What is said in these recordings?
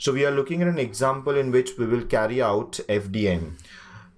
So we are looking at an example in which we will carry out FDM.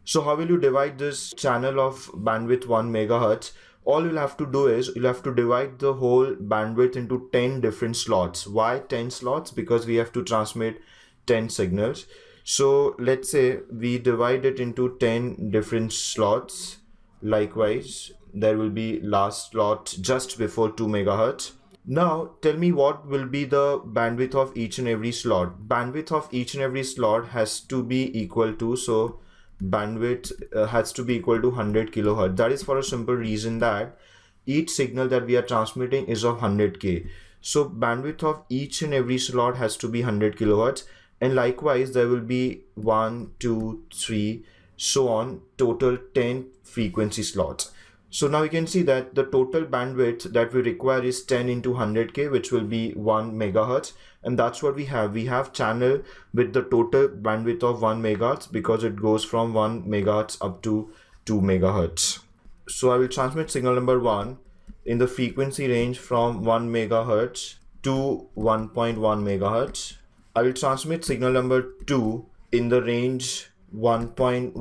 So how will you divide this channel of bandwidth 1 megahertz? All you'll have to do is you'll have to divide the whole bandwidth into 10 different slots. Why 10 slots? Because we have to transmit 10 signals. So let's say we divide it into 10 different slots. Likewise, there will be last slot just before 2 megahertz. Now tell me what will be the bandwidth of each and every slot. Bandwidth of each and every slot has to be equal to, so bandwidth has to be equal to 100 kilohertz. That is for a simple reason that each signal that we are transmitting is of 100k. So bandwidth of each and every slot has to be 100 kilohertz, and likewise there will be 1, 2, 3, so on, total 10 frequency slots. So now you can see that the total bandwidth that we require is 10 into 100k, which will be 1 megahertz. And that's what we have. We have channel with the total bandwidth of 1 megahertz because it goes from 1 megahertz up to 2 megahertz. So I will transmit signal number 1 in the frequency range from 1 megahertz to 1.1 megahertz. I will transmit signal number 2 in the range 1.1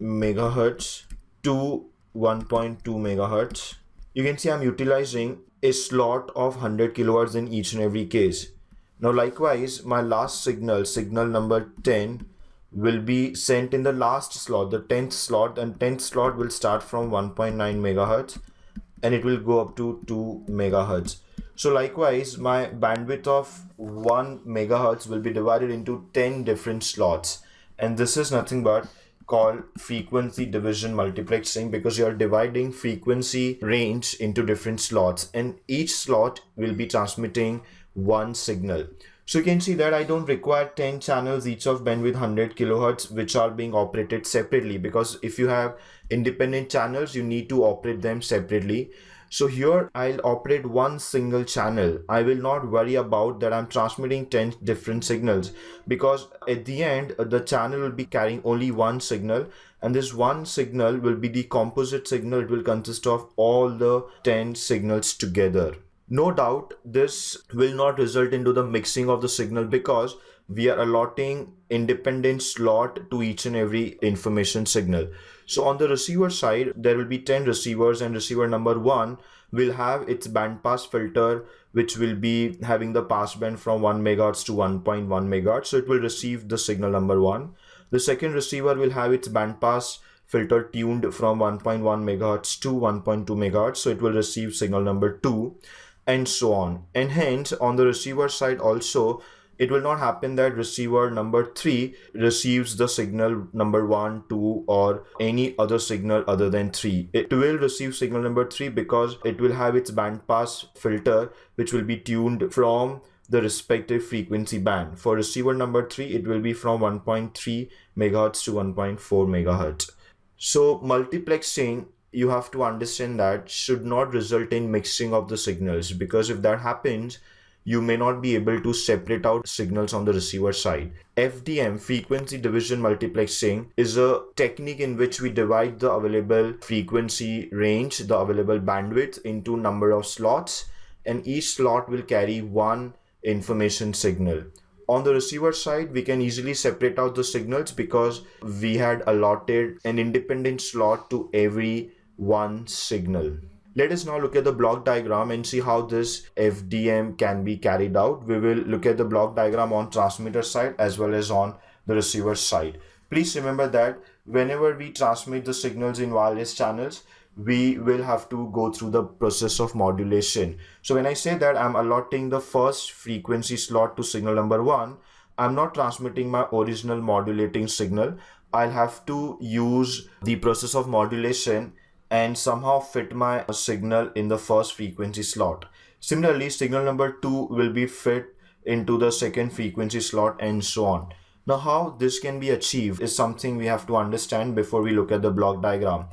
megahertz to 1.2 megahertz. You can see I'm utilizing a slot of 100 kilohertz in each and every case. Now likewise, my last signal, signal number 10, will be sent in the last slot, the 10th slot, and 10th slot will start from 1.9 megahertz and it will go up to 2 megahertz. So likewise, my bandwidth of 1 megahertz will be divided into 10 different slots, and this is nothing but called frequency division multiplexing, because you are dividing frequency range into different slots and each slot will be transmitting one signal. So you can see that I don't require 10 channels each of bandwidth 100 kilohertz which are being operated separately, because if you have independent channels you need to operate them separately. So here I'll operate one single channel. I will not worry about that I'm transmitting 10 different signals, because at the end the channel will be carrying only one signal, and this one signal will be the composite signal. It will consist of all the 10 signals together. No doubt this will not result into the mixing of the signal, because we are allotting independent slot to each and every information signal. So on the receiver side, there will be 10 receivers, and receiver number 1 will have its band pass filter, which will be having the pass band from 1 megahertz to 1.1 megahertz. So it will receive the signal number 1. The second receiver will have its band pass filter tuned from 1.1 megahertz to 1.2 megahertz. So it will receive signal number 2, and so on. And hence on the receiver side also, it will not happen that receiver number 3 receives the signal number 1, 2 or any other signal other than 3. It will receive signal number 3 because it will have its band pass filter which will be tuned from the respective frequency band. For receiver number 3, it will be from 1.3 megahertz to 1.4 megahertz. So multiplexing, you have to understand that, should not result in mixing of the signals, because if that happens, you may not be able to separate out signals on the receiver side. FDM, frequency division multiplexing, is a technique in which we divide the available frequency range, the available bandwidth, into number of slots, and each slot will carry one information signal. On the receiver side, we can easily separate out the signals because we had allotted an independent slot to every one signal. Let us now look at the block diagram and see how this FDM can be carried out. We will look at the block diagram on transmitter side as well as on the receiver side. Please remember that whenever we transmit the signals in wireless channels, we will have to go through the process of modulation. So when I say that I'm allotting the first frequency slot to signal number 1, I'm not transmitting my original modulating signal. I'll have to use the process of modulation and somehow fit my signal in the first frequency slot. Similarly, signal number 2 will be fit into the second frequency slot, and so on. Now how this can be achieved is something we have to understand before we look at the block diagram.